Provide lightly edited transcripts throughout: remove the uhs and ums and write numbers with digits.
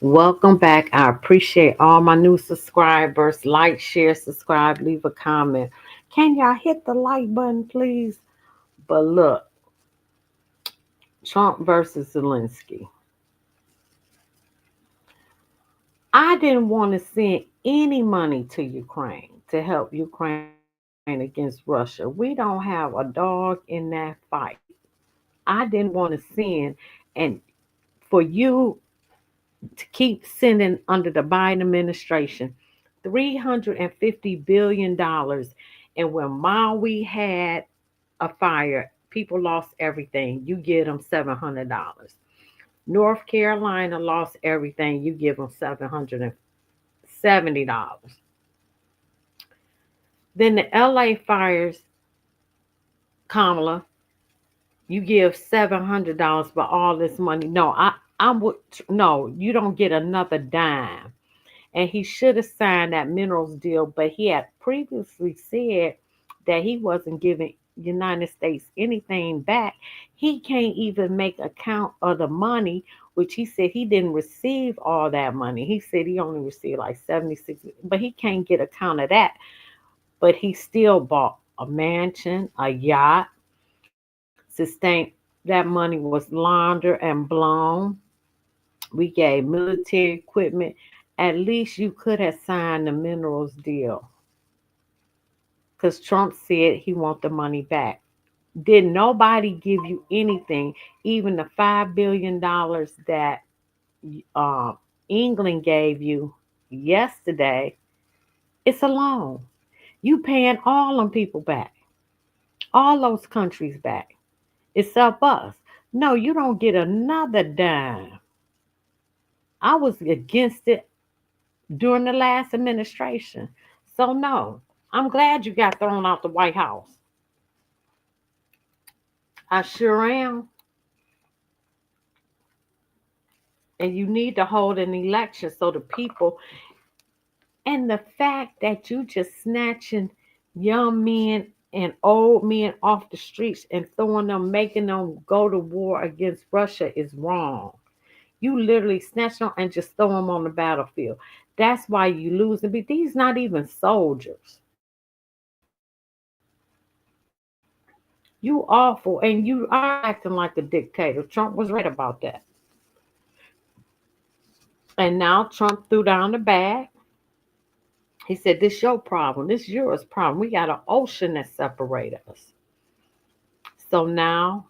Welcome back. I appreciate all my new subscribers. Like, share, subscribe, leave a comment. Can y'all hit the like button, please? But look, Trump versus Zelensky. I didn't want to send any money to Ukraine to help Ukraine against Russia. We don't have a dog in that fight. I didn't want to send, and for you to keep sending under the Biden administration $350 billion. And when Maui had a fire, people lost everything. You give them $700. North Carolina lost everything. You give them $770. Then the LA fires, Kamala, you give $700 for all this money. No, I would no. You don't get another dime. And he should have signed that minerals deal, but he had previously said that he wasn't giving United States anything back. He can't even make account of the money, which he said he didn't receive all that money. He said he only received like 76, but he can't get account of that. But he still bought a mansion, a yacht, sustained that money was laundered and blown. We gave military equipment. At least you could have signed the minerals deal because Trump said he want the money back. Did nobody give you anything? Even the $5 billion that uh, England gave you yesterday, it's a loan. You paying all them people back, all those countries back. It's up us. No, you don't get another dime. I was against it during the last administration. So no, I'm glad you got thrown out the White House. I sure am. And you need to hold an election so the people, and the fact that you just snatching young men and old men off the streets and throwing them, making them go to war against Russia is wrong. You literally snatch them and just throw them on the battlefield. That's why you lose. But these not even soldiers. You awful, and you are acting like a dictator. Trump was right about that. And now Trump threw down the bag. He said, "This your problem. This yours problem. We got an ocean that separates us." So now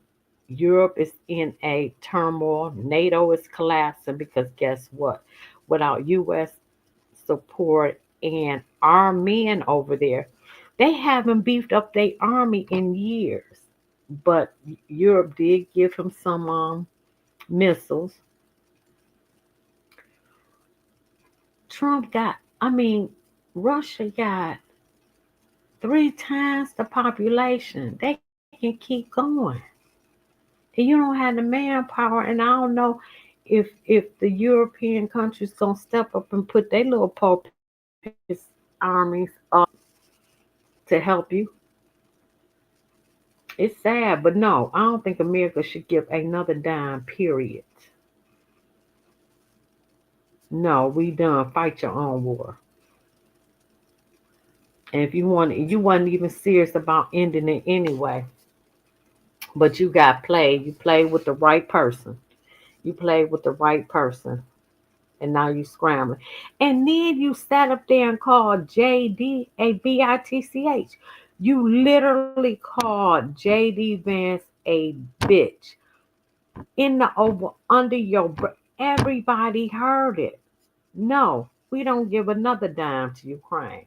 Europe is in a turmoil. NATO is collapsing because guess what? Without U.S. support and our men over there, they haven't beefed up their army in years. But Europe did give him some missiles. Trump got, I mean, Russia got 3 times the population. They can keep going. And you don't have the manpower. And I don't know if the European countries gonna step up and put their little purpose armies up to help you. It's sad, but no, I don't think America should give another dime, period. No, we done. Fight your own war. And if you want, you wasn't even serious about ending it anyway. But you got played. You played with the right person. You played with the right person. And now you scrambling. And then you sat up there and called JD a bitch. You literally called JD Vance a bitch in the over under your everybody heard it. No, we don't give another dime to Ukraine.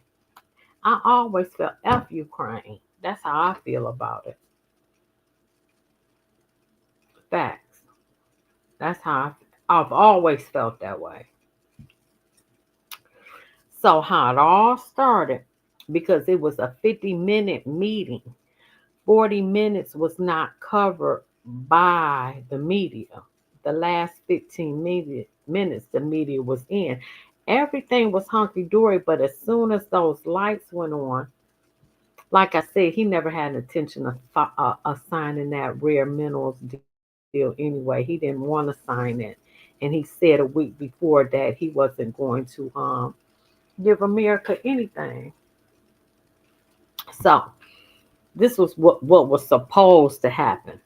I always felt F Ukraine. That's how I feel about it. Facts. That's how I've always felt that way. So how it all started, because it was a 50-minute meeting. 40 minutes was not covered by the media. The last 15 minutes the media was in. Everything was hunky dory, but as soon as those lights went on, like I said, he never had an intention of signing that rare minerals deal anyway. He didn't want to sign it. And he said a week before that he wasn't going to give America anything. So this was what was supposed to happen.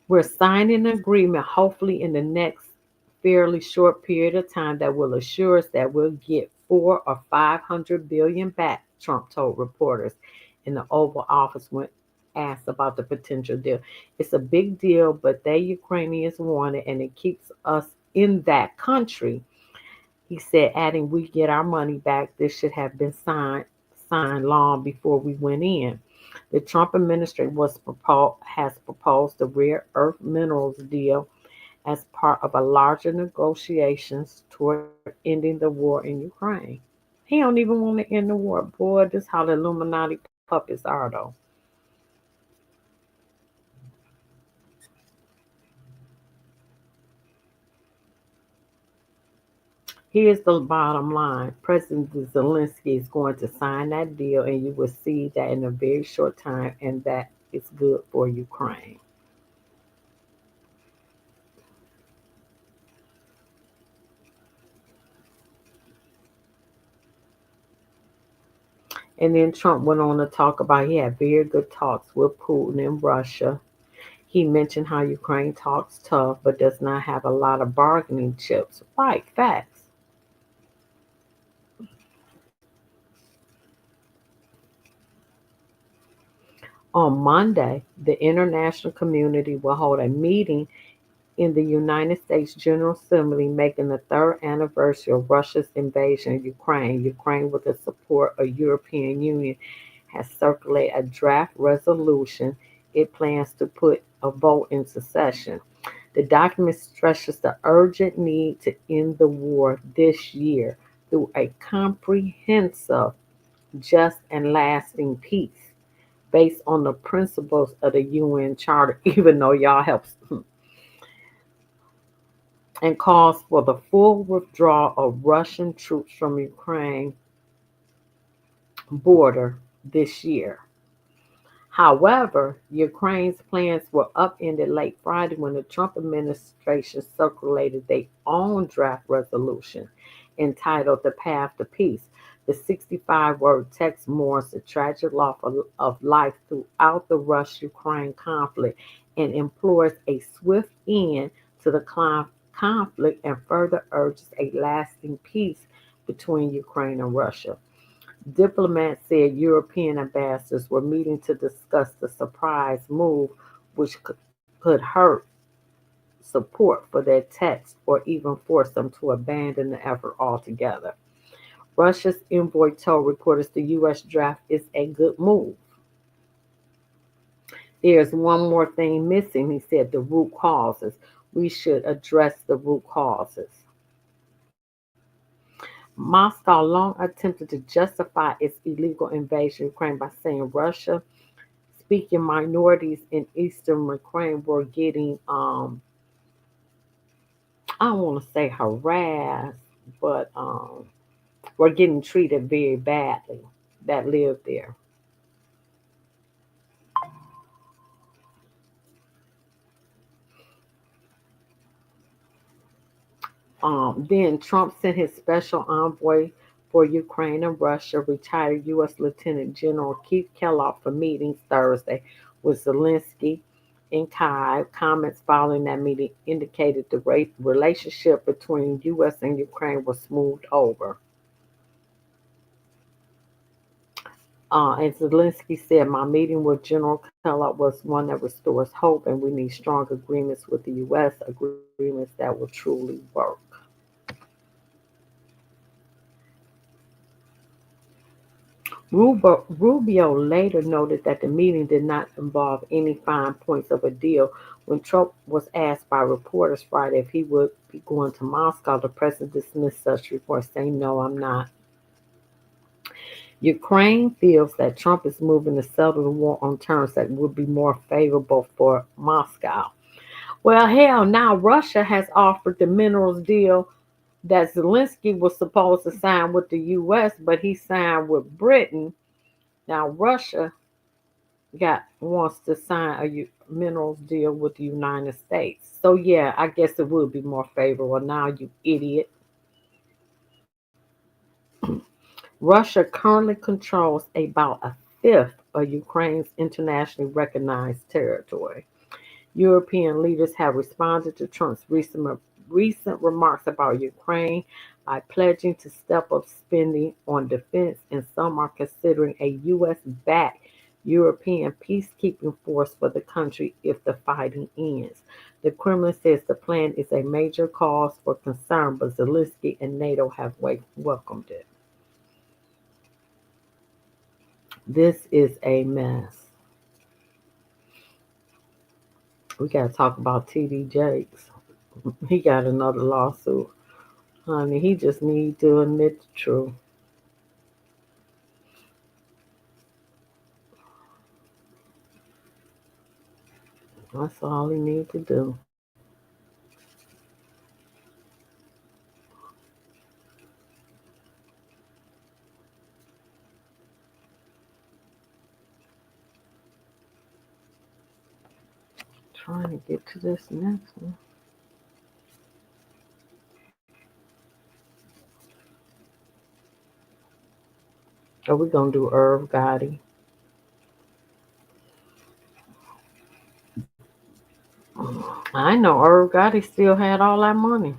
We're signing an agreement, hopefully in the next fairly short period of time, that will assure us that we'll get 4 or 500 billion back, Trump told reporters in the Oval Office when asked about the potential deal. It's a big deal, but they Ukrainians want it, and it keeps us in that country. He said, adding, "We get our money back. This should have been signed long before we went in." The Trump administration has proposed the rare earth minerals deal as part of a larger negotiations toward ending the war in Ukraine. He don't even want to end the war. Boy, this how the Illuminati puppets are though. Here's the bottom line. President Zelensky is going to sign that deal, and you will see that in a very short time, and that is good for Ukraine. And then Trump went on to talk about he had very good talks with Putin in Russia. He mentioned how Ukraine talks tough but does not have a lot of bargaining chips. Right, facts. On Monday, the international community will hold a meeting in the United States General Assembly making the third anniversary of Russia's invasion of Ukraine. Ukraine, with the support of European Union, has circulated a draft resolution it plans to put a vote into session. The document stresses the urgent need to end the war this year through a comprehensive, just, and lasting peace based on the principles of the UN Charter, even though y'all have, and calls for the full withdrawal of Russian troops from Ukraine border this year. However, Ukraine's plans were upended late Friday when the Trump administration circulated their own draft resolution entitled "The Path to Peace." The 65-word text mourns the tragic loss of life throughout the Russia-Ukraine conflict and implores a swift end to the conflict and further urges a lasting peace between Ukraine and Russia. Diplomats said European ambassadors were meeting to discuss the surprise move, which could hurt support for their text or even force them to abandon the effort altogether. Russia's envoy told reporters the U.S. draft is a good move. There's one more thing missing, he said: the root causes. We should address the root causes. Moscow long attempted to justify its illegal invasion of Ukraine by saying Russia speaking minorities in eastern Ukraine were getting, I don't want to say harassed, but were getting treated very badly that lived there. Then Trump sent his special envoy for Ukraine and Russia, retired U.S. Lieutenant General Keith Kellogg, for meetings Thursday with Zelensky in Kyiv. Comments following that meeting indicated the relationship between U.S. and Ukraine was smoothed over. And Zelensky said, "My meeting with General Kellogg was one that restores hope, and we need strong agreements with the U.S., agreements that will truly work." Rubio later noted that the meeting did not involve any fine points of a deal. When Trump was asked by reporters Friday if he would be going to Moscow, the president dismissed such reports, saying, "No, I'm not." Ukraine feels that Trump is moving to settle the war on terms that would be more favorable for Moscow. Well, hell, now Russia has offered the minerals deal that Zelensky was supposed to sign with the U.S., but he signed with Britain. Now Russia got wants to sign minerals deal with the United States. So yeah, I guess it would be more favorable now, you idiot. Russia currently controls about a fifth of Ukraine's internationally recognized territory. European leaders have responded to Trump's recent remarks about Ukraine by pledging to step up spending on defense, and some are considering a U.S. backed European peacekeeping force for the country if the fighting ends. The Kremlin says the plan is a major cause for concern, but Zelensky and NATO have welcomed it. This is a mess. We got to talk about TD Jakes. He got another lawsuit. Honey, he just need to admit the truth. That's all he need to do. Trying to get to this next one. Are we gonna do Irv Gotti? I know Irv Gotti still had all that money.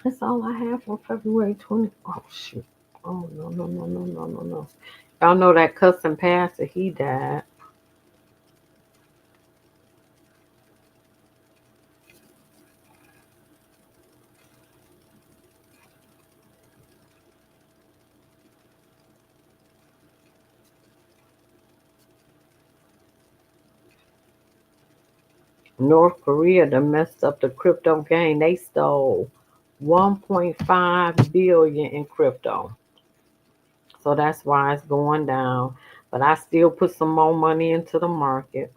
That's all I have for February 20. Oh shoot. Oh no no no no no no no. Y'all know that cousin pastor, he died. North Korea done messed up the crypto game. They stole 1.5 billion in crypto. So that's why it's going down. But I still put some more money into the market.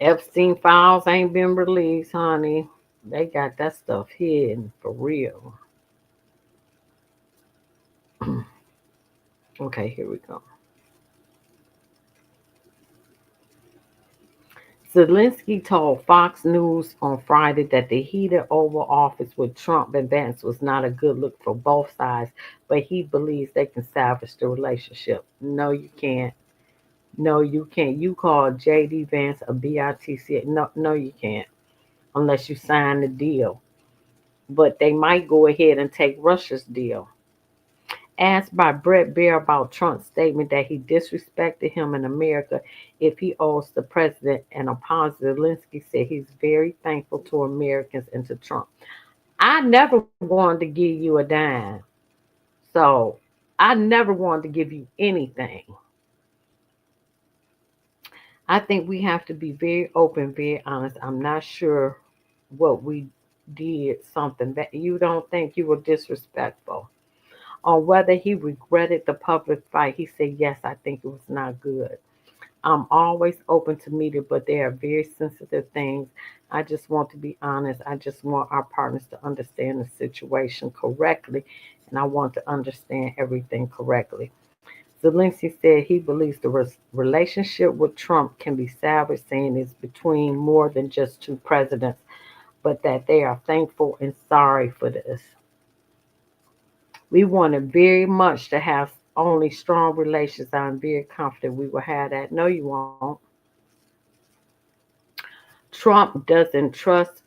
Epstein files ain't been released, honey. They got that stuff hidden for real. Okay, here we go. Zelensky told Fox News on Friday that the heated Oval Office with Trump and Vance was not a good look for both sides, but he believes they can salvage the relationship. No, you can't. No, you can't. You call JD Vance a BITC. No, no, you can't. Unless you sign the deal. But they might go ahead and take Russia's deal. Asked by Brett Baer about Trump's statement that he disrespected him in America if he owes the president an apology, Zelensky said he's very thankful to Americans and to Trump. I never wanted to give you a dime. So I never wanted to give you anything. I think we have to be very open, very honest. I'm not sure what we did something that you don't think you were disrespectful. On whether he regretted the public fight, he said, yes, I think it was not good. I'm always open to media, but they are very sensitive things. I just want to be honest. I just want our partners to understand the situation correctly, and I want to understand everything correctly. Zelensky said he believes the relationship with Trump can be salvaged, saying it's between more than just two presidents, but that they are thankful and sorry for this. We wanted very much to have only strong relations. I'm very confident we will have that. No, you won't. Trump doesn't trust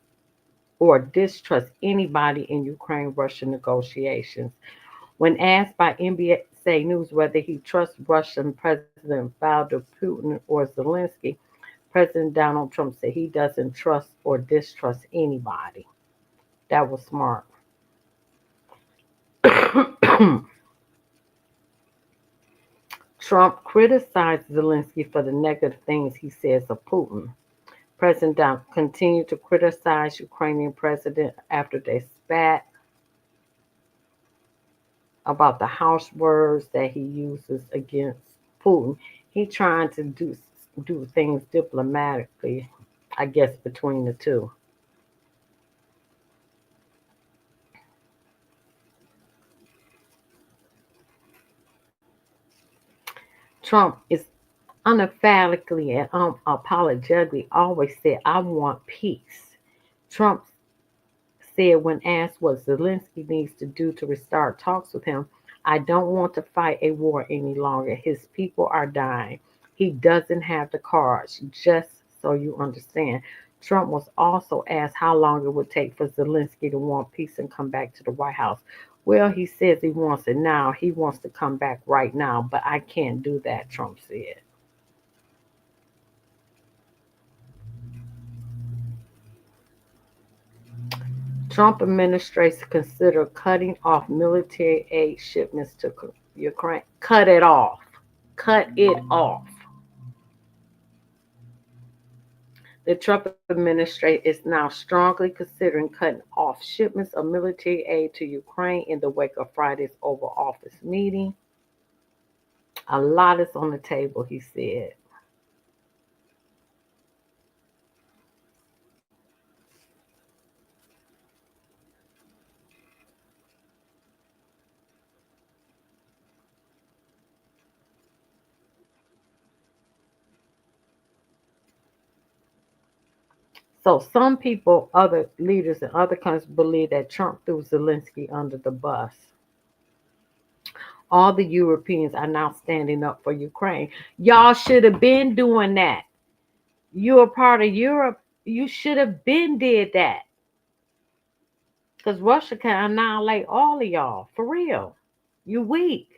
or distrust anybody in Ukraine Russia negotiations. When asked by NBC News whether he trusts Russian President Vladimir Putin or Zelensky, President Donald Trump said he doesn't trust or distrust anybody. That was smart. Trump criticized Zelensky for the negative things he says of Putin. President Trump continued to criticize Ukrainian president after they spat about the harsh words that he uses against Putin. He trying to do things diplomatically, I guess, between the two. Trump is unapologetically and unapologetically always said, I want peace. Trump said when asked what Zelensky needs to do to restart talks with him, I don't want to fight a war any longer. His people are dying. He doesn't have the cards, just so you understand. Trump was also asked how long it would take for Zelensky to want peace and come back to the White House. Well, he says he wants it now. He wants to come back right now, but I can't do that, Trump said. Trump administration consider cutting off military aid shipments to Ukraine. Cut it off. Cut it off. The Trump administration is now strongly considering cutting off shipments of military aid to Ukraine in the wake of Friday's Oval Office meeting. A lot is on the table, he said. So some people, other leaders in other countries believe that Trump threw Zelensky under the bus. All the Europeans are now standing up for Ukraine. Y'all should have been doing that. You're a part of Europe. You should have been did that. Because Russia can annihilate all of y'all. For real. You weak.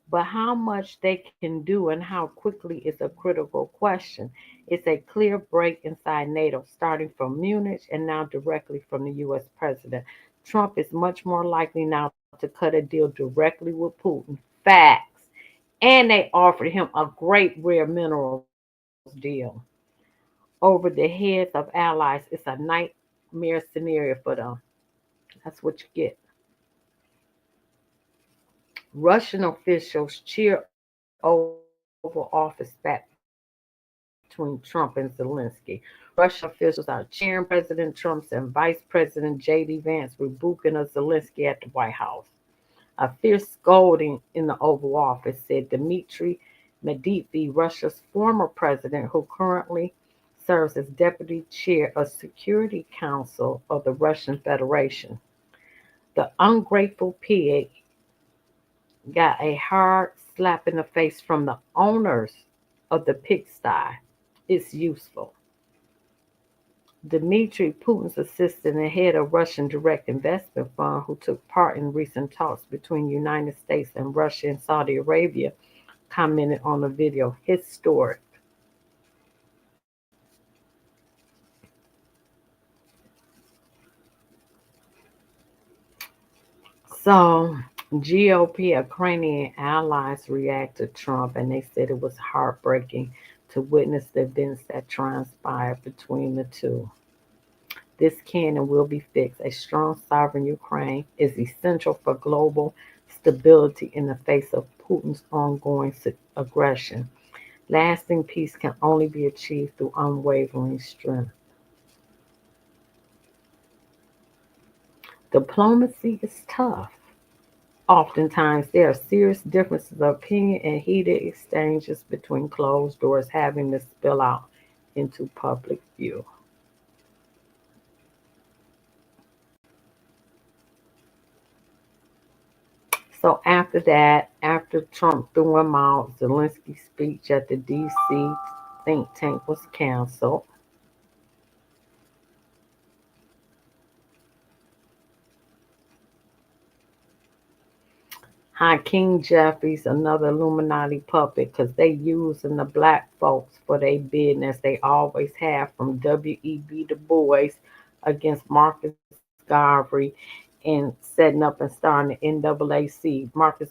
But how much they can do and how quickly is a critical question. It's a clear break inside NATO, starting from Munich and now directly from the US president. Trump is much more likely now to cut a deal directly with Putin. Facts. And they offered him a great rare minerals deal over the heads of allies. It's a nightmare scenario for them. That's what you get. Russian officials cheer Oval Office back between Trump and Zelensky. Russian officials are cheering President Trump's and Vice President J.D. Vance rebuking of Zelensky at the White House. A fierce scolding in the Oval Office, said Dmitry Medvedev, Russia's former president, who currently serves as deputy chair of Security Council of the Russian Federation. The ungrateful pig got a hard slap in the face from the owners of the pigsty. It's useful. Dmitry Putin's assistant and head of Russian Direct Investment Fund, who took part in recent talks between the United States and Russia and Saudi Arabia, commented on the video. Historic. So, GOP Ukrainian allies reacted to Trump and they said it was heartbreaking to witness the events that transpired between the two. This can and will be fixed. A strong sovereign Ukraine is essential for global stability in the face of Putin's ongoing aggression. Lasting peace can only be achieved through unwavering strength. Diplomacy is tough. Oftentimes, there are serious differences of opinion and heated exchanges between closed doors having to spill out into public view. So after that, after Trump threw him out, Zelensky's speech at the D.C. think tank was canceled. Hakeem Jeffries, another Illuminati puppet, because they using the black folks for their business. They always have, from W.E.B. Du Bois against Marcus Garvey and setting up and starting the NAAC. Marcus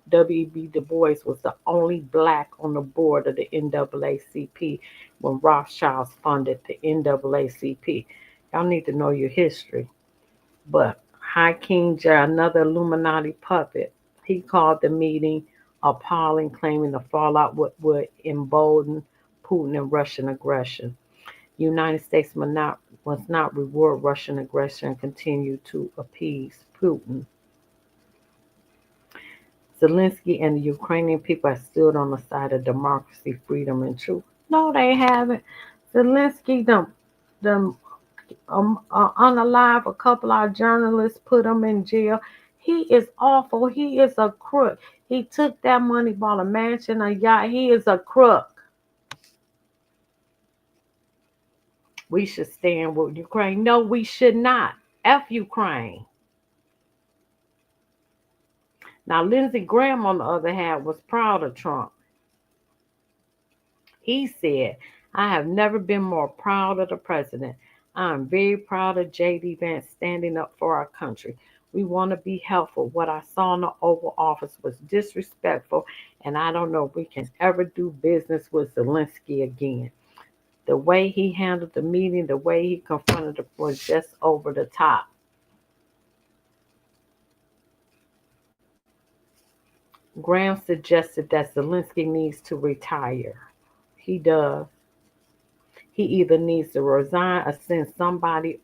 W.E.B. Du Bois was the only black on the board of the NAACP when Rothschilds funded the NAACP. Y'all need to know your history. But High King J, another Illuminati puppet, he called the meeting appalling, claiming the fallout would embolden Putin and Russian aggression. The United States must not reward Russian aggression and continue to appease Putin. Zelensky and the Ukrainian people have stood on the side of democracy, freedom, and truth. No, they haven't. Zelensky, them unalive a couple of our journalists, put them in jail. He is awful. He is a crook. He took that money, bought a mansion, a yacht. He is a crook. We should stand with Ukraine. No, we should not. F Ukraine. Now, Lindsey Graham, on the other hand, was proud of Trump. He said, I have never been more proud of the president. I am very proud of J.D. Vance standing up for our country. We want to be helpful. What I saw in the Oval Office was disrespectful, and I don't know if we can ever do business with Zelensky again. The way he handled the meeting, the way he confronted it was just over the top. Graham suggested that Zelensky needs to retire. He does. He either needs to resign or send somebody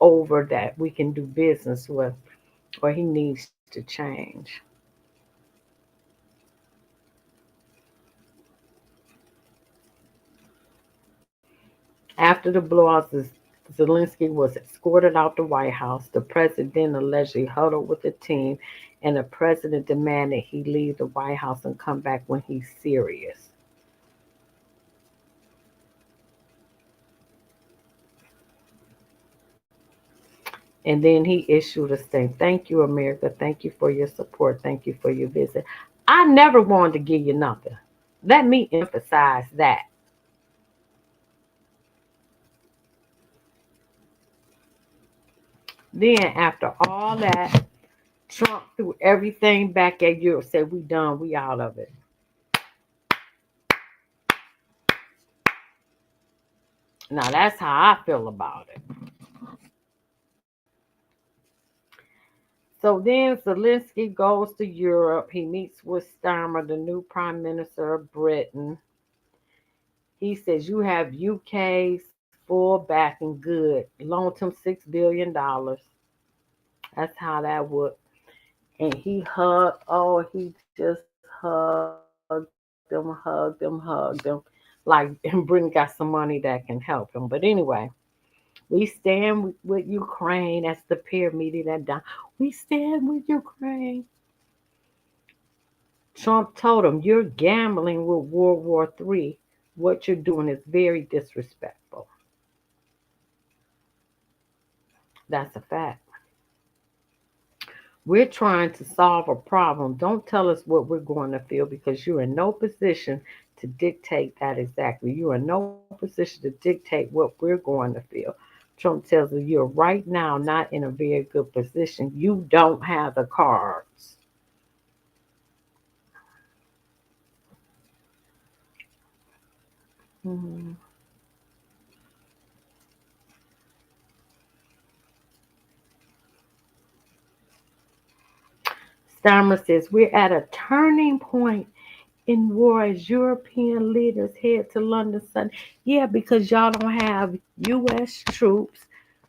over that we can do business with, or he needs to change. After the blowouts, Zelensky was escorted out the White House. The president allegedly huddled with the team, and the president demanded he leave the White House and come back when he's serious. And then he issued a statement. Thank you, America. Thank you for your support. Thank you for your visit. I never wanted to give you nothing. Let me emphasize that. Then, after all that, Trump threw everything back at Europe, said, we done, we out of it. Now, that's how I feel about it. So then Zelensky goes to Europe. He meets with Starmer, the new prime minister of Britain. He says, you have UK's full backing, good. Loaned him $6 billion. That's how that would. And he hugged, oh, he just hugged them. Like, and Britain got some money that can help him. But anyway, we stand with Ukraine. That's the peer meeting that done. We stand with Ukraine. Trump told him, you're gambling with World War III. What you're doing is very disrespectful. That's a fact. We're trying to solve a problem. Don't tell us what we're going to feel because you're in no position to dictate that exactly. You're in no position to dictate what we're going to feel. Trump tells you you're right now not in a very good position. You don't have the cards. Hmm. Starmer says we're at a turning point in war as European leaders head to London Sunday. Yeah, because y'all don't have U.S. troops.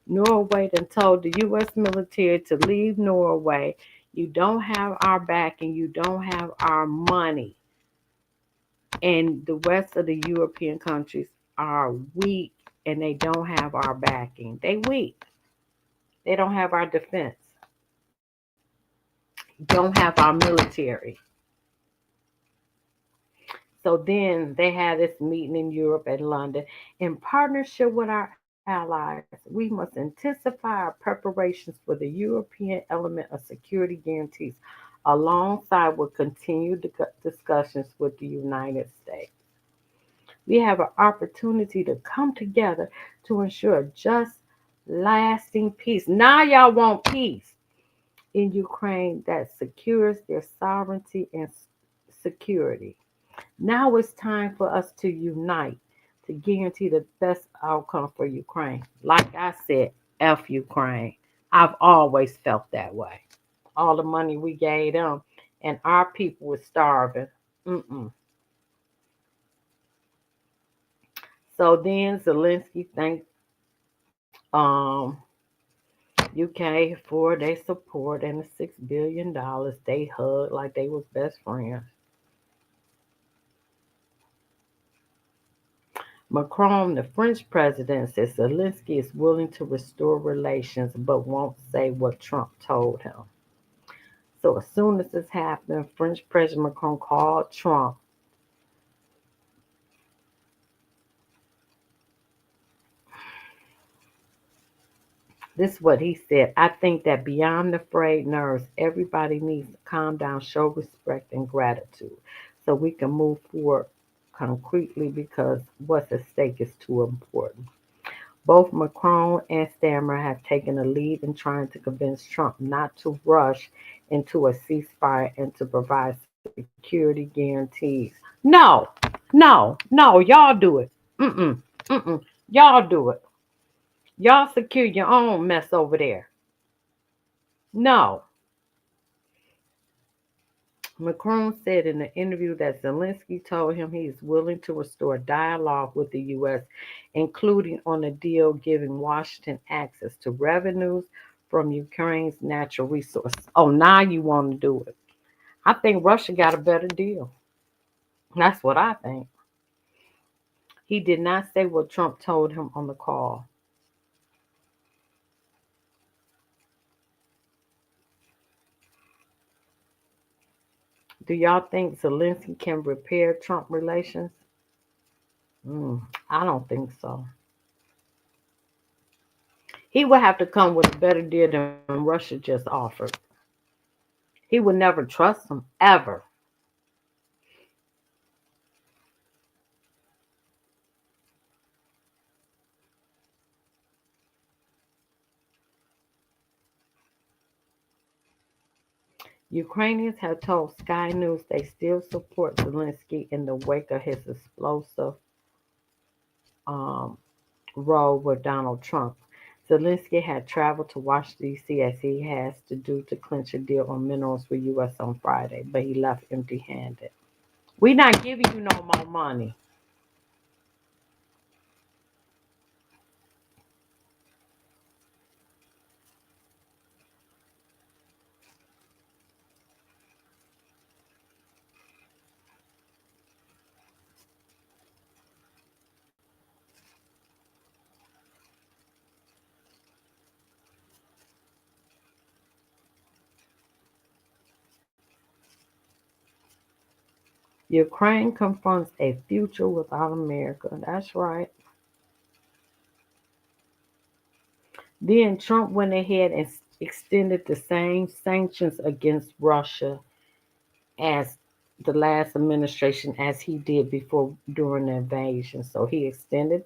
Norway then told the U.S. military to leave Norway. You don't have our backing. You don't have our money. And the rest of the European countries are weak and they don't have our backing. They weak. They don't have our defense. Don't have our military. So then they had this meeting in Europe and London. In partnership with our allies, we must intensify our preparations for the European element of security guarantees alongside with continued discussions with the United States. We have an opportunity to come together to ensure just lasting peace. Now y'all want peace. in Ukraine that secures their sovereignty and security. Now it's time for us to unite to guarantee the best outcome for Ukraine. Like I said, F Ukraine. I've always felt that way. All the money we gave them, and our people were starving. Mm-mm. So then Zelensky thanked UK for their support and the $6 billion. They hugged like they was best friends. Macron, the French president, says Zelensky is willing to restore relations but won't say what Trump told him. So as soon as this happened, French President Macron called Trump. This is what he said. I think that beyond the frayed nerves, everybody needs to calm down, show respect and gratitude so we can move forward concretely because what's at stake is too important. Both Macron and Stammer have taken a lead in trying to convince Trump not to rush into a ceasefire and to provide security guarantees. No, no, y'all do it. Mm-mm, mm-mm, y'all do it. Y'all secure your own mess over there. No. Macron said in an interview that Zelensky told him he is willing to restore dialogue with the U.S., including on a deal giving Washington access to revenues from Ukraine's natural resources. Oh, now you want to do it. I think Russia got a better deal. That's what I think. He did not say what Trump told him on the call. Do y'all think Zelensky can repair Trump relations? I don't think so. He would have to come with a better deal than Russia just offered. He would never trust them, ever. Ukrainians have told Sky News they still support Zelensky in the wake of his explosive um, row with Donald Trump. Zelensky had traveled to Washington, D.C., as he has to do to clinch a deal on minerals with U.S. on Friday, but he left empty handed. We're not giving you no more money. Ukraine confronts a future without America. That's right. Then Trump went ahead and extended the same sanctions against Russia as the last administration as he did before during the invasion. So he extended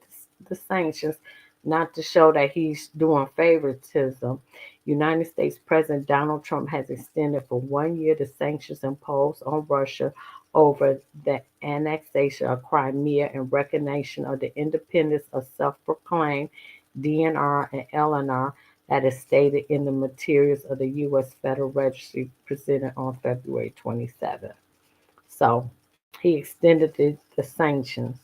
the sanctions not to show that he's doing favoritism. United States President Donald Trump has extended for 1 year the sanctions imposed on Russia over the annexation of Crimea and recognition of the independence of self-proclaimed DNR and LNR that is stated in the materials of the U.S. Federal Registry presented on February 27th. So he extended the sanctions.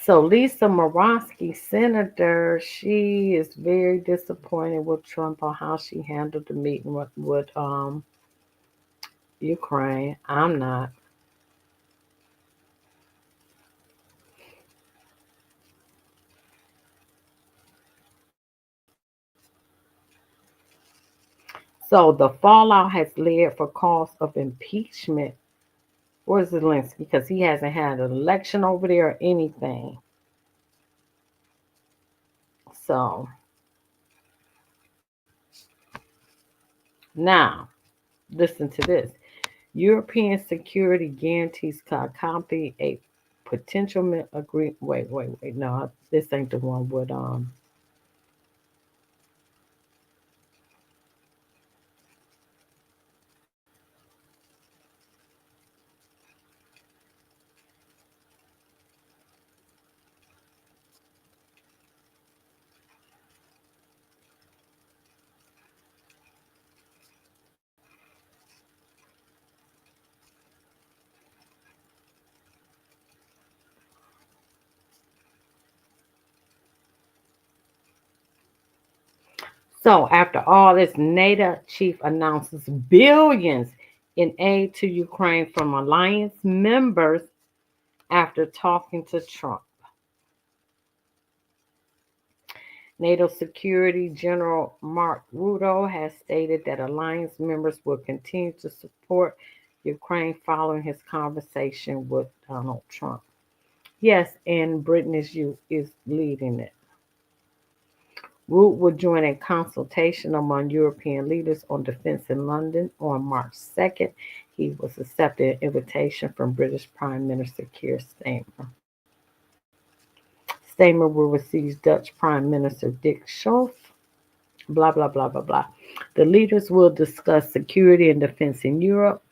So Lisa Murkowski, senator, she is very disappointed with Trump on how she handled the meeting with Ukraine. I'm not. So the fallout has led for calls of impeachment for Zelensky because he hasn't had an election over there or anything. So now, listen to this. European security guarantees could accompany a potential agree. Wait. No, this ain't the one with. So after all this, NATO chief announces billions in aid to Ukraine from alliance members after talking to Trump. NATO Security General Mark Rutte has stated that alliance members will continue to support Ukraine following his conversation with Donald Trump. Yes, and Britain is leading it. Rutte will join a consultation among European leaders on defense in London on March 2nd. He was accepted an invitation from British Prime Minister Keir Starmer. Starmer will receive Dutch Prime Minister Dick Schoof. Blah, blah, blah, blah, blah. The leaders will discuss security and defense in Europe.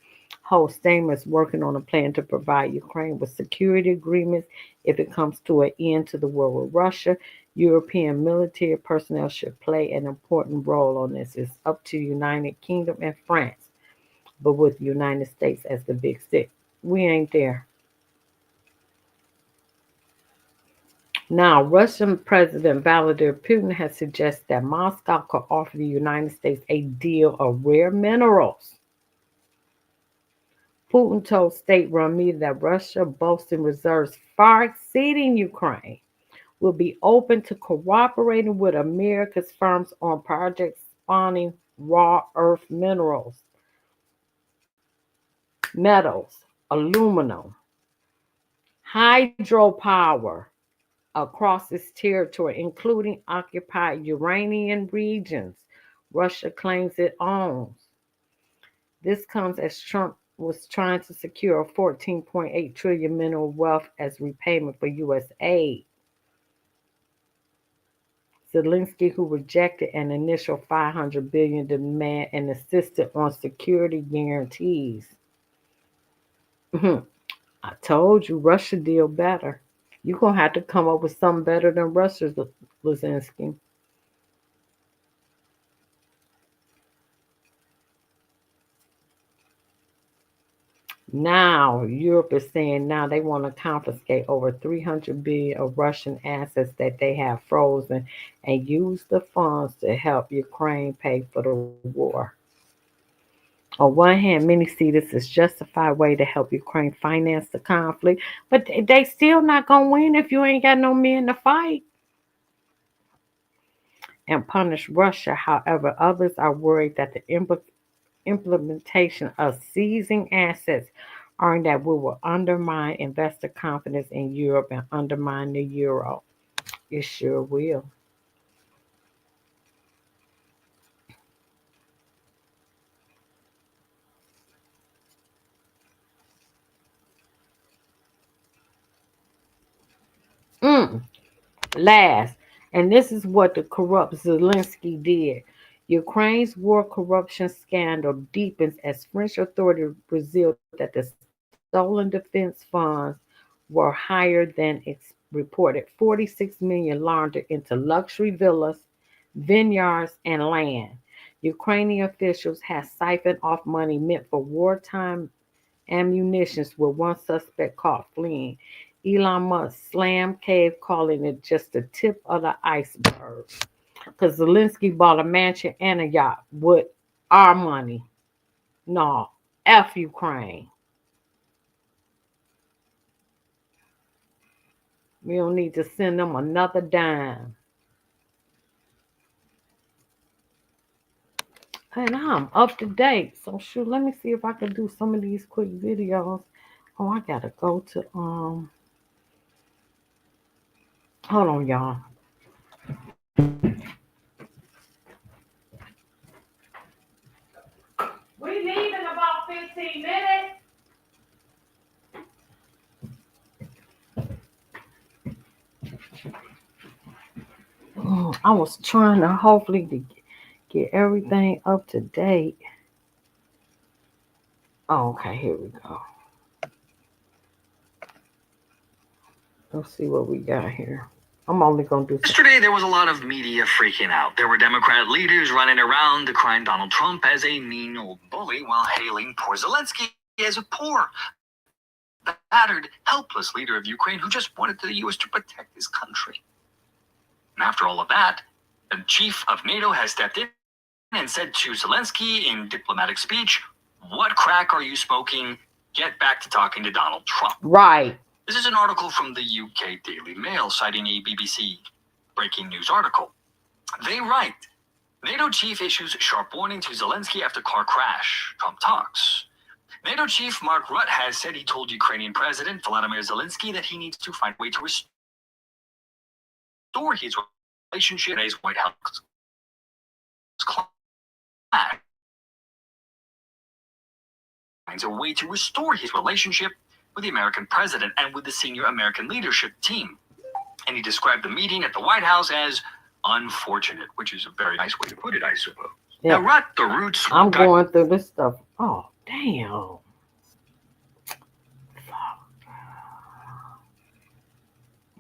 Host Starmer is working on a plan to provide Ukraine with security agreements if it comes to an end to the war with Russia. European military personnel should play an important role on this. It's up to United Kingdom and France, but with the United States as the big stick. We ain't there. Now, Russian President Vladimir Putin has suggested that Moscow could offer the United States a deal of rare minerals. Putin told state-run media that Russia, boasting reserves far exceeding Ukraine, will be open to cooperating with America's firms on projects spawning raw earth minerals, metals, aluminum, hydropower across its territory, including occupied Uranian regions Russia claims it owns. This comes as Trump was trying to secure a 14.8 trillion mineral wealth as repayment for U.S. aid. Zelensky, who rejected an initial 500 billion demand and insisted on security guarantees. I told you Russia deal better. You're gonna have to come up with something better than Russia's, Zelensky. Now Europe is saying now they want to confiscate over 300 billion of Russian assets that they have frozen and use the funds to help Ukraine pay for the war. On one hand, many see this as justified way to help Ukraine finance the conflict, but they still not gonna win if you ain't got no men to fight and punish Russia. However, others are worried that the implementation of seizing assets are that we will undermine investor confidence in Europe and undermine the euro. It sure will. Mm. Last, and this is what the corrupt Zelensky did. Ukraine's war corruption scandal deepens as French authorities revealed that the stolen defense funds were higher than reported. 46 million laundered into luxury villas, vineyards, and land. Ukrainian officials have siphoned off money meant for wartime ammunitions with one suspect caught fleeing. Elon Musk slammed Cave, calling it just the tip of the iceberg. Because Zelensky bought a mansion and a yacht with our money. No, F Ukraine. We don't need to send them another dime. And I'm up to date. So shoot, let me see if I can do some of these quick videos. Oh, I gotta go to hold on, y'all. We leave in about 15 minutes. I was trying to hopefully to get everything up to date. Oh, okay, here we go. Let's see what we got here. I'm only going to do Yesterday, there was a lot of media freaking out. There were Democrat leaders running around decrying Donald Trump as a mean old bully while hailing poor Zelensky as a poor, battered, helpless leader of Ukraine who just wanted the U.S. to protect his country. And after all of that, the chief of NATO has stepped in and said to Zelensky in diplomatic speech, "What crack are you smoking? Get back to talking to Donald Trump." Right. This is an article from the UK Daily Mail citing a BBC breaking news article. They write, NATO chief issues sharp warning to Zelensky after car crash. Trump talks. NATO chief Mark Rutte has said he told Ukrainian President Volodymyr Zelensky that he needs to find a way to restore his relationship with his White House finds a way to restore his relationship with the American president and with the senior American leadership team. And he described the meeting at the White House as unfortunate, which is a very nice way to put it, I suppose. Yeah. Now, Rutte, the roots... I'm going through this stuff. Oh, damn. Oh,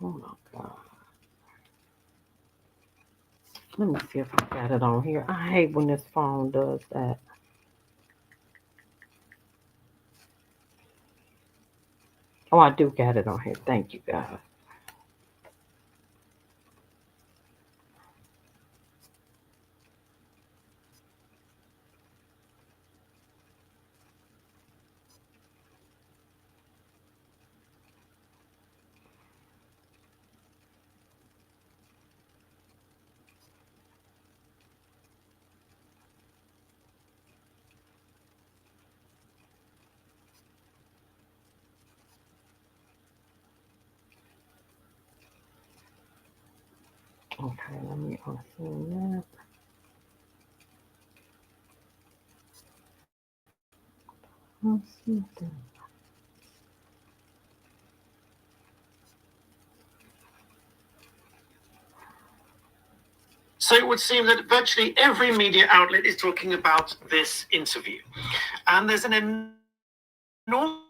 my God. Let me see if I got it on here. I hate when this phone does that. Oh, I do got it on here. Thank you, guys. Okay, let me assume that. Let's see that. So it would seem that virtually every media outlet is talking about this interview. And there's an enormous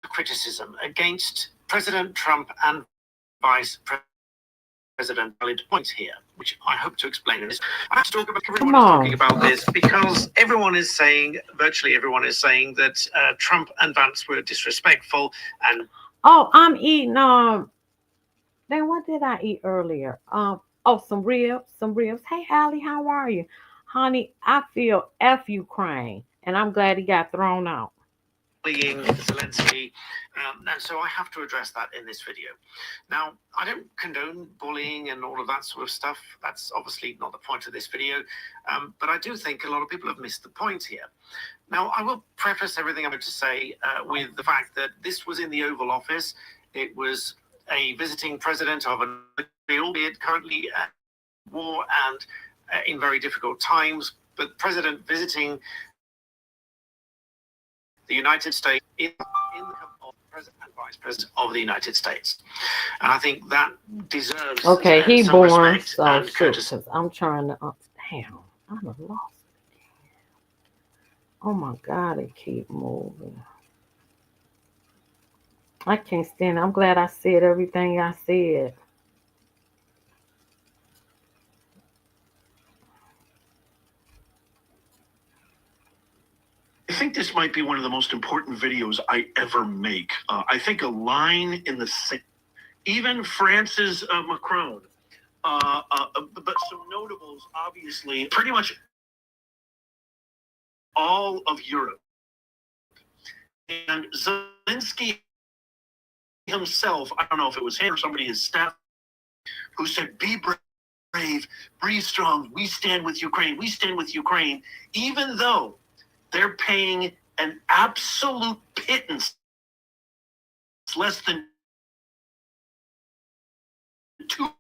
criticism against President Trump and Vice President valid points here, which I hope to explain in this. I have to talk about everyone is talking about this because everyone is saying, virtually everyone is saying that Trump and Vance were disrespectful. And oh, I'm eating then what did I eat earlier? Some ribs. Hey Allie, how are you? Honey, I feel F Ukraine and I'm glad he got thrown out. bullying Zelensky, and so I have to address that in this video. Now, I don't condone bullying and all of that sort of stuff. That's obviously not the point of this video, but I do think a lot of people have missed the point here. Now, I will preface everything I'm going to say with the fact that this was in the Oval Office. It was a visiting president of an albeit currently at war and in very difficult times, but president visiting the United States in the company of President and Vice President of the United States. And I think that deserves he some born, respect so and courtesy. I'm trying to damn, I'm lost it. Oh my God, it keep moving. I can't stand it. I'm glad I said everything I said. I think this might be one of the most important videos I ever make. I think a line in the even France's Macron, but some notables, obviously, pretty much all of Europe. And Zelensky himself, I don't know if it was him or somebody, his staff, who said, be brave, breathe strong, we stand with Ukraine, we stand with Ukraine, even though they're paying an absolute pittance, less than 2%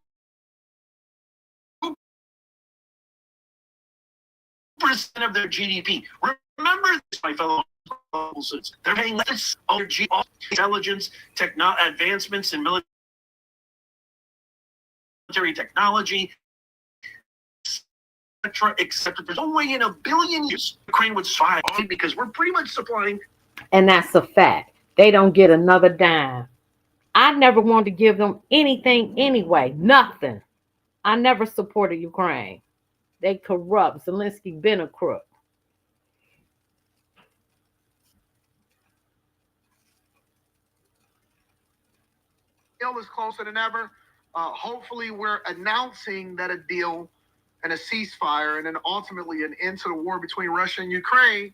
of their GDP. Remember this, my fellow citizens. They're paying less on their GDP, intelligence, advancements in military technology, except there's only in a billion years Ukraine would survive because we're pretty much supplying. And that's a fact. They don't get another dime. I never wanted to give them anything anyway. Nothing. I never supported Ukraine. They corrupt. Zelensky been a crook. Deal is closer than ever. Hopefully, we're announcing that a deal and a ceasefire and then ultimately an end to the war between Russia and Ukraine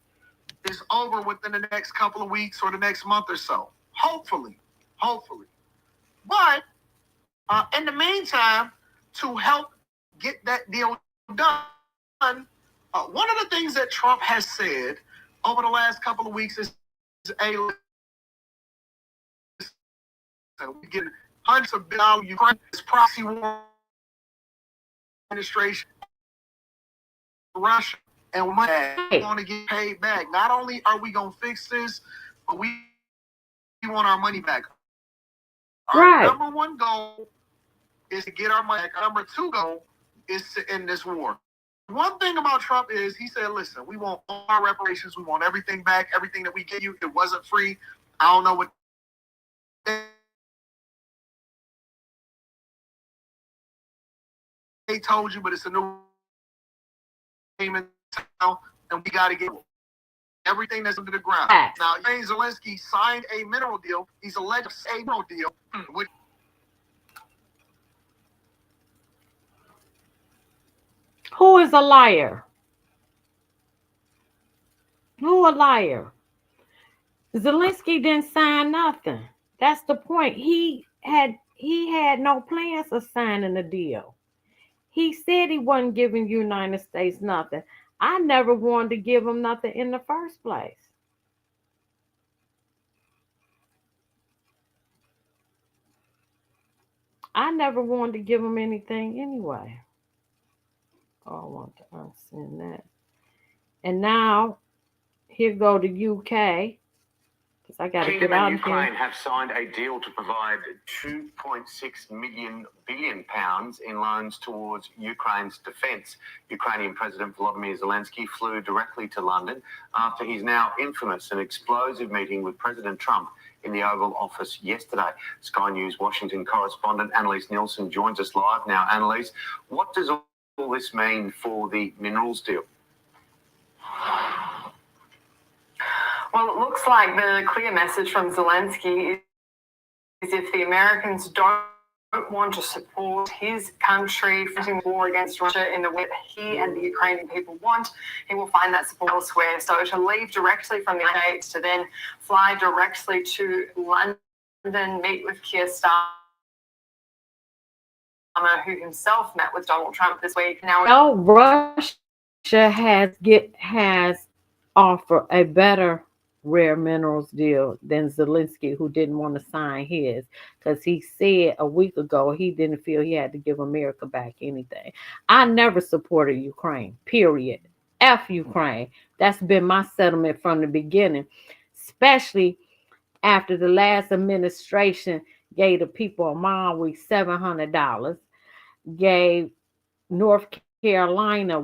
is over within the next couple of weeks or the next month or so. Hopefully. But in the meantime, to help get that deal done, one of the things that Trump has said over the last couple of weeks is, we get hundreds of billions. Ukraine's proxy war administration, Russia, and we want to get paid back. Not only are we going to fix this, but we want our money back. Our number one goal is to get our money back. Our number two goal is to end this war. One thing about Trump is he said, listen, we want all our reparations. We want everything back. Everything that we gave you, it wasn't free. I don't know what they told you, but it's a new payment now, and we got to get everything that's under the ground. Now, Zelensky signed a mineral deal. He's alleged a mineral deal. Who is a liar? Who a liar? Zelensky didn't sign nothing. That's the point. He had no plans of signing a deal. He said he wasn't giving the United States nothing. I never wanted to give him nothing in the first place. I never wanted to give him anything anyway. Oh, I want to unsend that. And now, here go the UK. Because I got to get out of here. Ukraine have signed a deal to provide 2.6 billion pounds in loans towards Ukraine's defence. Ukrainian President Volodymyr Zelensky flew directly to London after his now infamous and explosive meeting with President Trump in the Oval Office yesterday. Sky News Washington correspondent Annalise Nielsen joins us live now. Annalise, what does all this mean for the minerals deal? Well, it looks like the clear message from Zelensky is if the Americans don't want to support his country fighting the war against Russia in the way that he and the Ukrainian people want, he will find that support elsewhere. So to leave directly from the United States to then fly directly to London, meet with Keir Starmer, who himself met with Donald Trump this week. Now, Russia has offered a better rare minerals deal than Zelensky, who didn't want to sign his, because he said a week ago he didn't feel he had to give America back anything. I never supported Ukraine, period. F Ukraine. That's been my sentiment from the beginning, especially after the last administration gave the people of Maui $700, gave North Carolina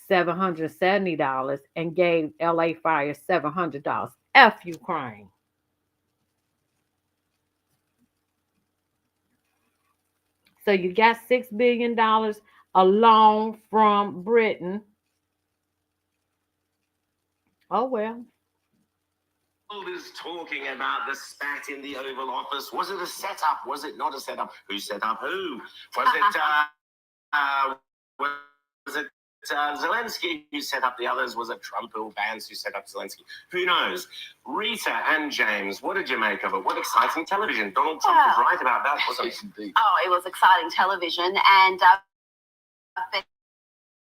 $770, and gave LA Fire $700. F Ukraine. So you got $6 billion a loan from Britain. Oh well. Is talking about the spat in the Oval Office. Was it a setup? Was it not a setup? Who set up who? Was it Zelensky, who set up the others, was it Trump or Vance who set up Zelensky? Who knows? Rita and James, what did you make of it? What exciting television. Donald Trump was right about that, wasn't he? Oh, it was exciting television, and I've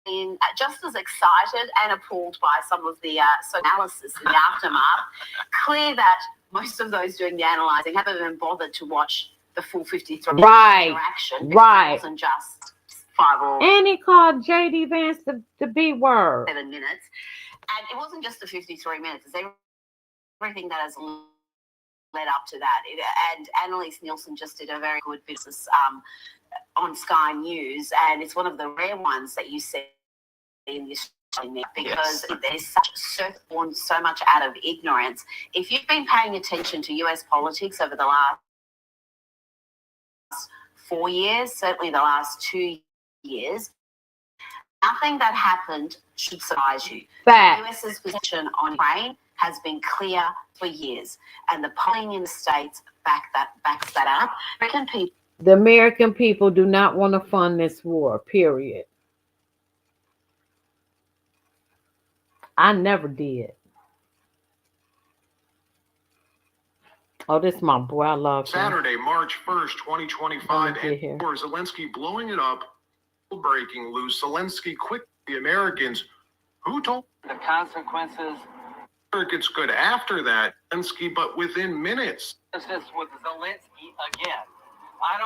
been just as excited and appalled by some of the analysis in the aftermath. Clear that most of those doing the analysing haven't even bothered to watch the full 53 interaction. Right. It wasn't just 5 or And he called J.D. Vance the B word. 7 minutes. And it wasn't just the 53 minutes. It's everything that has led up to that. And Annalise Nielsen just did a very good business on Sky News. And it's one of the rare ones that you see in this because there's born so much out of ignorance. If you've been paying attention to US politics over the last 4 years, certainly the last 2 years, nothing that happened should surprise you. Fact. The US's position on Ukraine has been clear for years, and the polling in the States backs that up. The American people do not want to fund this war, period. I never did. Oh, this is my boy. I love him. Saturday, March 1st, 2025. Get here. And for Zelensky blowing it up, breaking loose. Zelensky quit the Americans. Who told The consequences. Americans good after that? Zelensky, but within minutes. This with Zelensky again. I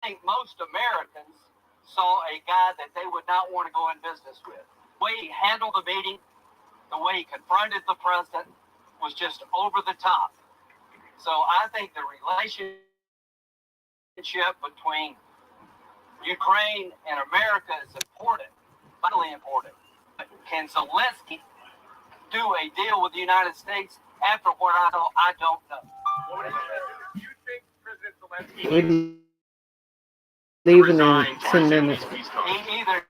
think most Americans saw a guy that they would not want to go in business with. The way he handled the meeting, the way he confronted the president was just over the top. So I think the relationship between Ukraine and America is important, vitally important. But can Zelensky do a deal with the United States after what I know? I don't know. Do you think President Zelensky We're leaving in 10 minutes. He either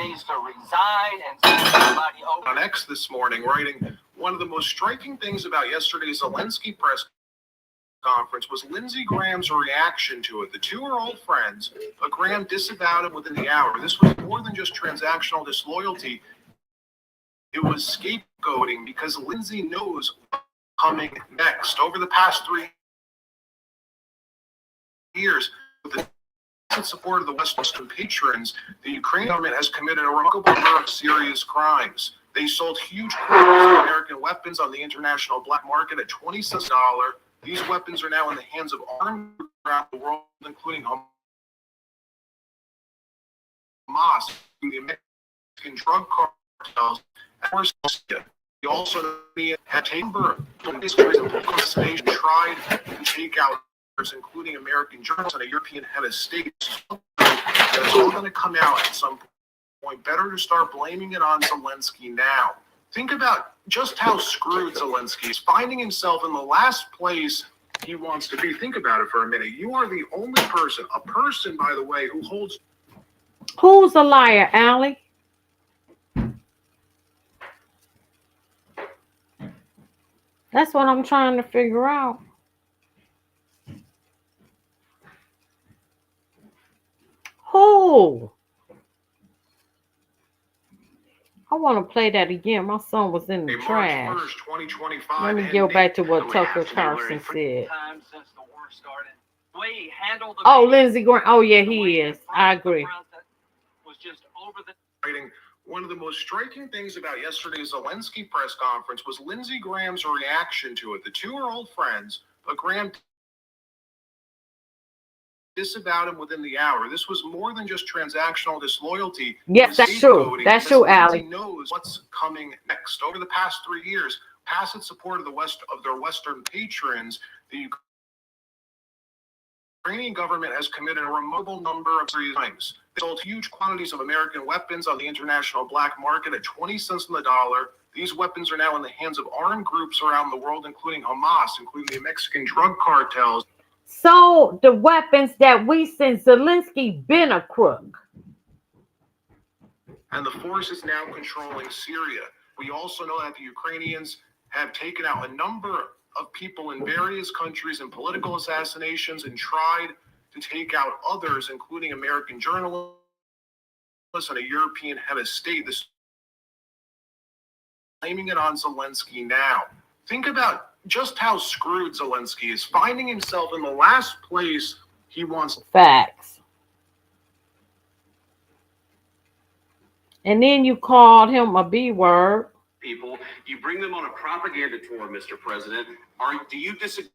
needs to resign and send somebody over. on X this morning, writing, one of the most striking things about yesterday's Zelensky press conference was Lindsey Graham's reaction to it. The two are old friends, but Graham disavowed him within the hour. This was more than just transactional disloyalty. It was scapegoating because Lindsey knows what's coming next. Over the past 3 years, with the support of the Western patrons, the Ukrainian government has committed a remarkable number of serious crimes. They sold huge quantities of American weapons on the international black market at 20 cents a dollar. These weapons are now in the hands of armed groups around the world, including Hamas, the Mexican drug cartels, and Russia. He also had tried to take out, including American journalists and a European head of state. That's all going to come out at some point. Better to start blaming it on Zelensky now. Think about just how screwed Zelensky is, finding himself in the last place he wants to be. Think about it for a minute. You are the only person, a person, by the way, who holds... Who's a liar, Allie? That's what I'm trying to figure out. Who? I want to play that again. My son was in the trash. March 1st, 2025. Let me go back to what Tucker Carlson said. Time since the war started. The way he handled the Oh, meeting, Lindsey Graham. Oh, yeah, the way he is. confronted I the agree. president was just over the One of the most striking things about yesterday's Zelensky press conference was Lindsey Graham's reaction to it. The two are old friends, but Graham disavowed him within the hour. This was more than just transactional disloyalty. Yes, that's true. That's true, Allie. He knows what's coming next. Over the past 3 years, tacit support of their Western patrons, the Ukrainian government has committed a remarkable number of crimes. They sold huge quantities of American weapons on the international black market at 20 cents on the dollar. These weapons are now in the hands of armed groups around the world, including Hamas, including the Mexican drug cartels. So the weapons that we sent Zelensky been a crook. And the force is now controlling Syria. We also know that the Ukrainians have taken out a number of people in various countries in political assassinations and tried to take out others, including American journalists and a European head of state, this blaming it on Zelensky now. Think about just how screwed Zelensky is, finding himself in the last place he wants. Facts. And then you called him a B word. People, you bring them on a propaganda tour, Mr. President. Do you disagree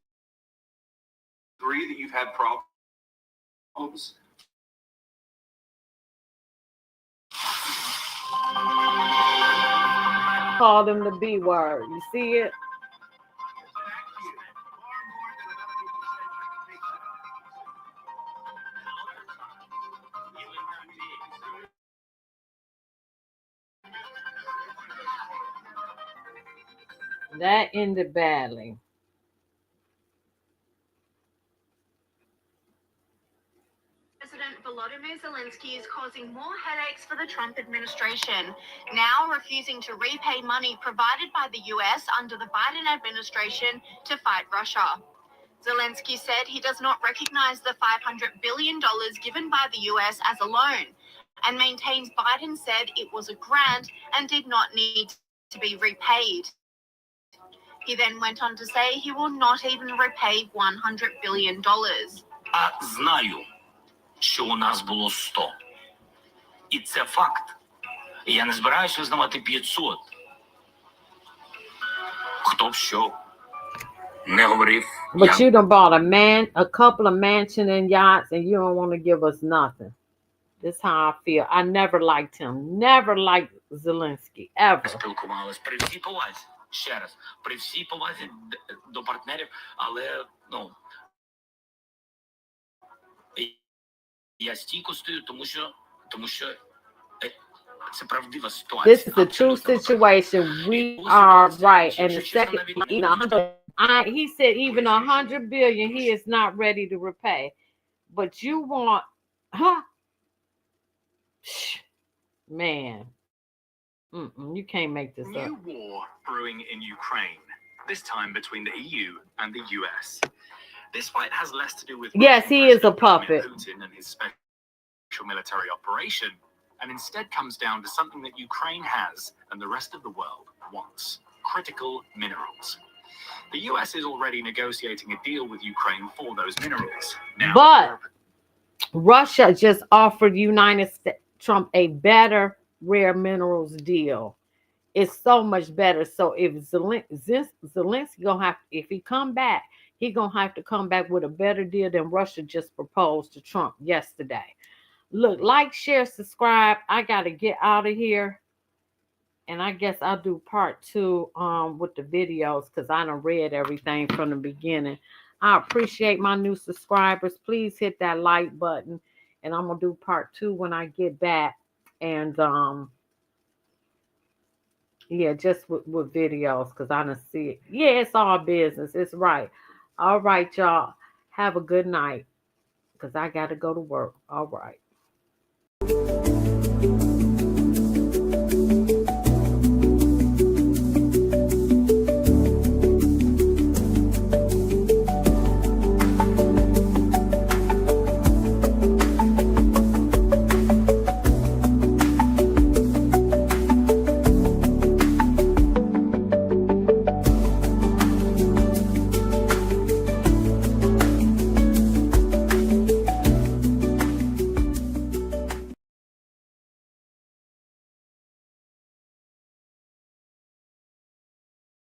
that you've had problems? Called him the B word. You see it? That ended badly. President Volodymyr Zelensky is causing more headaches for the Trump administration, now refusing to repay money provided by the US under the Biden administration to fight Russia. Zelensky said he does not recognize the $500 billion given by the US as a loan, and maintains Biden said it was a grant and did not need to be repaid. He then went on to say he will not even repay $100 billion. А знаю, що у нас було 100. І це факт. І я не збираюсь визнавати 500. Хто б що не говорив. But you done bought a couple of mansions and yachts, and you don't want to give us nothing. This is how I feel. I never liked him. Never liked Zelensky. Ever. Спілкувались при всій повазі. Ще раз. При всій повазі до партнерів. Але, я стійко стою, тому що це правдива ситуація. This is a true situation. We are right. And the second, he said even 100 billion he is not ready to repay. But you want, man. You can't make this up. New war brewing in Ukraine, this time between the EU and the US. This fight has less to do with yes, he is a puppet. Putin and his special military operation, and instead comes down to something that Ukraine has and the rest of the world wants: critical minerals. The US is already negotiating a deal with Ukraine for those minerals. Now, but Russia just offered United States Trump a better rare minerals deal. It's so much better. So if Zelensky gonna have, if he come back, he gonna have to come back with a better deal than Russia just proposed to Trump yesterday. Look, like, share, subscribe. I gotta get out of here, and I guess I'll do part 2 with the videos, because I done read everything from the beginning. I appreciate my new subscribers. Please hit that like button, and I'm gonna do part 2 when I get back. And yeah, just with videos, because I don't see it. Yeah, it's all business. It's right. All right, y'all. Have a good night, because I got to go to work. All right.